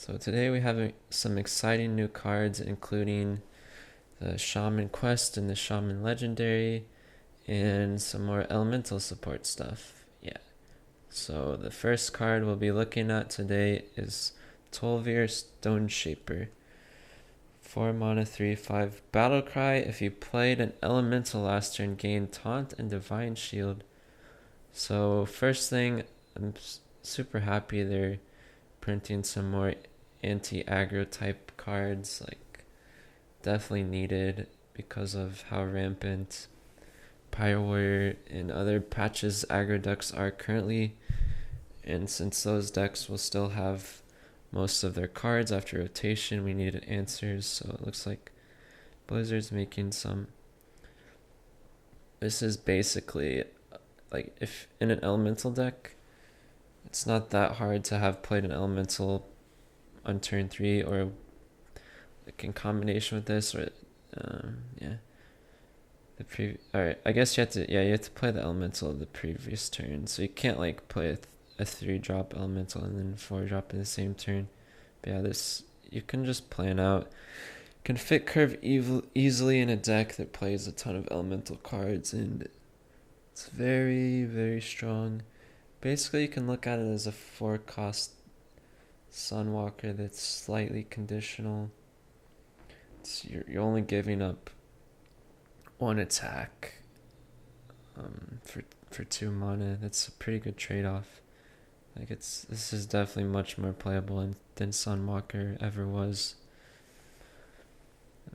So today we have some exciting new cards, including the Shaman Quest and the Shaman Legendary, and some more elemental support stuff. Yeah. So the first card we'll be looking at today is Tol'vir Stoneshaper. 4 mana 3/5 battle cry. If you played an elemental last turn, gain taunt and divine shield. So first thing, I'm super happy they're printing some more anti-aggro type cards, like definitely needed because of how rampant Pyro Warrior and other patches aggro decks are currently, and since those decks will still have most of their cards after rotation, we needed answers. So it looks like Blizzard's making some. This is basically like if in an elemental deck, it's not that hard to have played an elemental on turn 3 or like in combination with this, or yeah, alright, I guess you have to play the elemental of the previous turn, so you can't like play a 3-drop elemental and then 4-drop in the same turn. But yeah, this you can just plan out. Can fit curve easily in a deck that plays a ton of elemental cards, and it's very, very strong. Basically, you can look at it as a 4-cost Sunwalker that's slightly conditional. You're only giving up 1 attack for 2 mana. That's a pretty good trade-off. Like this is definitely much more playable than Sunwalker ever was.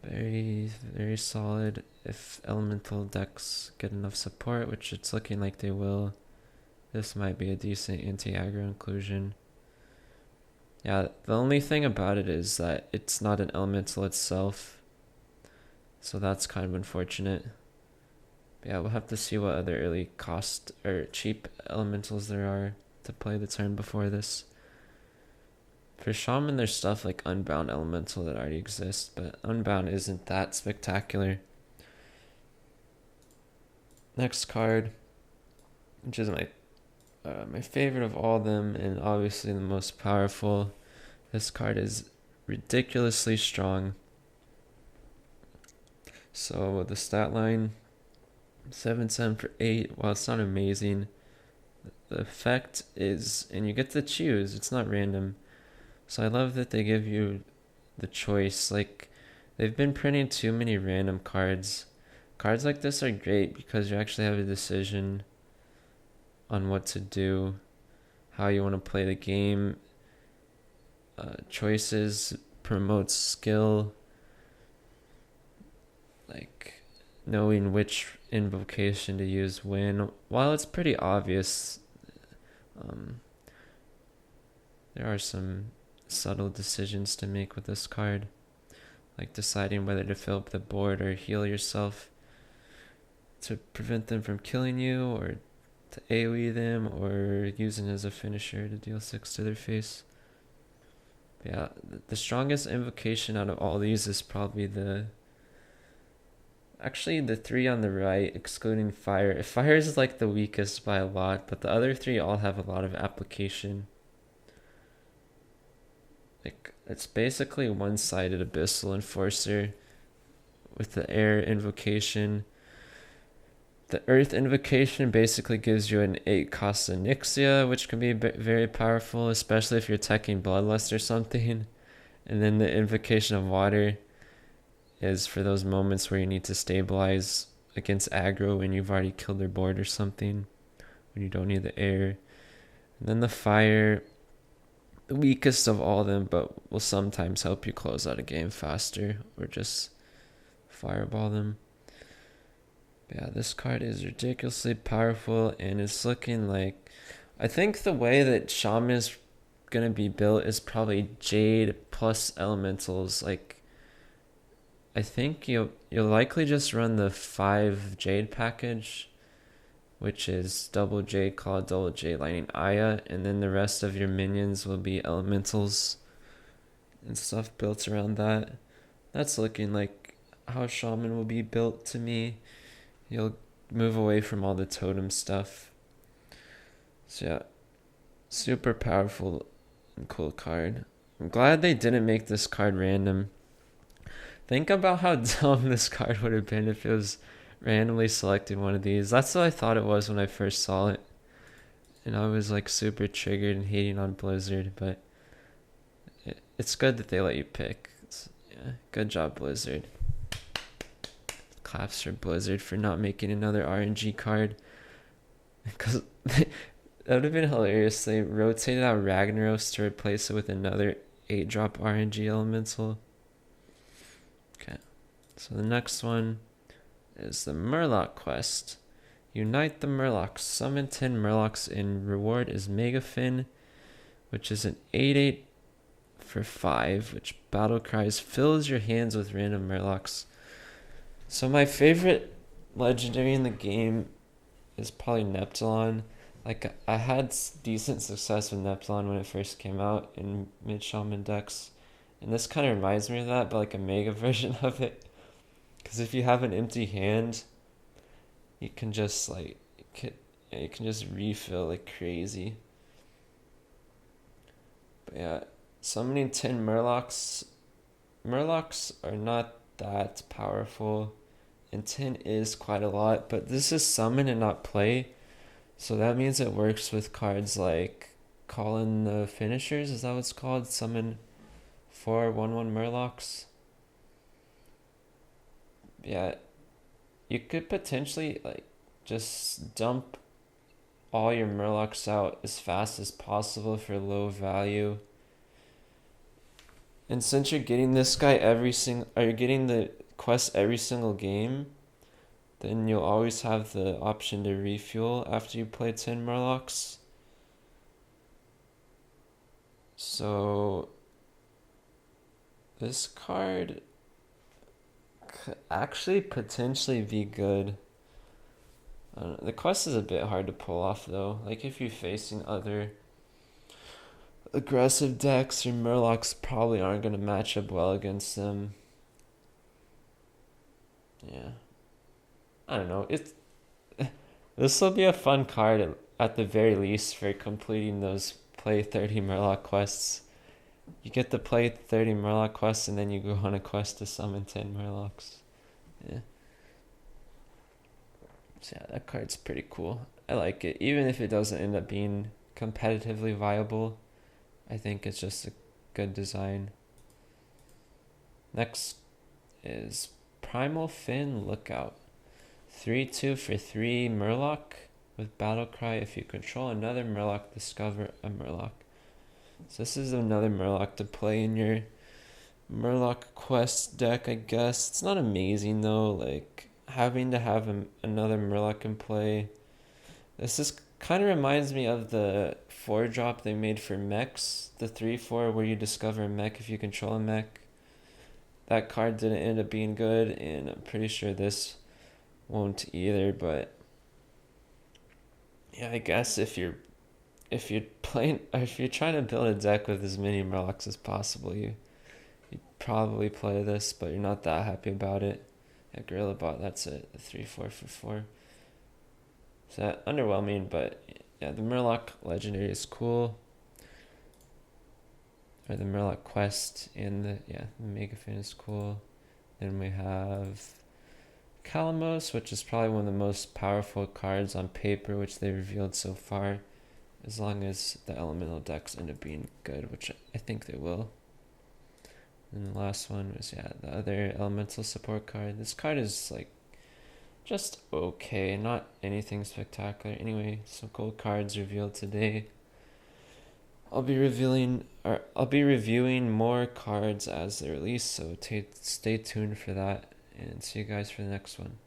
Very, very solid. If elemental decks get enough support, which it's looking like they will, this might be a decent anti-aggro inclusion. Yeah, the only thing about it is that it's not an elemental itself, so that's kind of unfortunate. But yeah, we'll have to see what other early cost or cheap elementals there are to play the turn before this. For Shaman, there's stuff like Unbound Elemental that already exists, but Unbound isn't that spectacular. Next card, which is my favorite of all of them, and obviously the most powerful. This card is ridiculously strong. So the stat line, 7/7 for 8. While it's not amazing, the effect is, and you get to choose. It's not random. So I love that they give you the choice. Like, they've been printing too many random cards. Cards like this are great because you actually have a decision on what to do, how you want to play the game. Choices promotes skill, like knowing which invocation to use when. While it's pretty obvious, there are some subtle decisions to make with this card, like deciding whether to fill up the board or heal yourself to prevent them from killing you, or to AoE them, or using it as a finisher to deal 6 to their face. But yeah, the strongest invocation out of all these is probably the 3 on the right, excluding fire. Fire is like the weakest by a lot, but the other 3 all have a lot of application. Like, it's basically one-sided Abyssal Enforcer with the air invocation. The earth invocation basically gives you an 8-cost Onyxia, which can be very powerful, especially if you're teching Bloodlust or something. And then the invocation of water is for those moments where you need to stabilize against aggro when you've already killed their board or something, when you don't need the air. And then the fire, the weakest of all of them, but will sometimes help you close out a game faster or just fireball them. But yeah, this card is ridiculously powerful, and it's looking like, I think the way that Shaman is gonna be built is probably Jade plus Elementals. Like, I think you'll likely just run the 5 Jade package, which is double Jade Claw, double Jade Lightning Aya, and then the rest of your minions will be Elementals and stuff built around that. That's looking like how Shaman will be built to me. You'll move away from all the totem stuff. So yeah, super powerful and cool card. I'm glad they didn't make this card random. Think about how dumb this card would have been if it was randomly selected one of these. That's what I thought it was when I first saw it. And I was like super triggered and hating on Blizzard, but it's good that they let you pick. Yeah, good job, Blizzard. Claps for Blizzard for not making another RNG card. Because that would have been hilarious. They rotated out Ragnaros to replace it with another 8-drop RNG elemental. Okay, so the next one is the Murloc quest. Unite the Murlocs. Summon 10 Murlocs and reward is Megafin, which is an 8/8 for 5, which battle cries fills your hands with random Murlocs. So my favorite legendary in the game is probably Neptulon. Like, I had decent success with Neptulon when it first came out in mid-shaman decks. And this kind of reminds me of that, but like a mega version of it. Because if you have an empty hand, you can just like, you can just refill like crazy. But yeah, summoning 10 Murlocs. Murlocs are not that powerful. And 10 is quite a lot, but this is summon and not play. So that means it works with cards like Call in the Finishers, is that what it's called? Summon 4 1/1 Murlocs. Yeah, you could potentially like just dump all your Murlocs out as fast as possible for low value. And since you're getting this guy you're getting the quest every single game, then you'll always have the option to refuel after you play 10 Murlocs. So this card could actually potentially be good. I don't know. The quest is a bit hard to pull off though. Like if you're facing other aggressive decks, your Murlocs probably aren't going to match up well against them. Yeah. I don't know. This will be a fun card at the very least for completing those play 30 Murloc quests. You get to play 30 Murloc quests and then you go on a quest to summon 10 Murlocs. Yeah. So yeah, that card's pretty cool. I like it. Even if it doesn't end up being competitively viable, I think it's just a good design. Next is Primal Fin Lookout. 3/2 for 3 Murloc with Battle Cry. If you control another Murloc, discover a Murloc. So this is another Murloc to play in your Murloc quest deck, I guess. It's not amazing though, like having to have another Murloc in play. This is kind of reminds me of the 4-drop they made for mechs, the 3/4 where you discover a mech if you control a mech. That card didn't end up being good, and I'm pretty sure this won't either, but yeah, I guess if you're trying to build a deck with as many Murlocs as possible, you'd probably play this, but you're not that happy about it. Yeah, Gorilla Bot, that's it. The 3/4 for 4. So underwhelming, but yeah, the Murloc legendary is cool. Or the Murloc quest and the Megafin is cool. Then we have Kalimos, which is probably one of the most powerful cards on paper, which they revealed so far, as long as the elemental decks end up being good, which I think they will. And the last one was the other elemental support card. This card is like just okay, not anything spectacular. Anyway, some cool cards revealed today. I'll be reviewing more cards as they release, so stay tuned for that, and see you guys for the next one.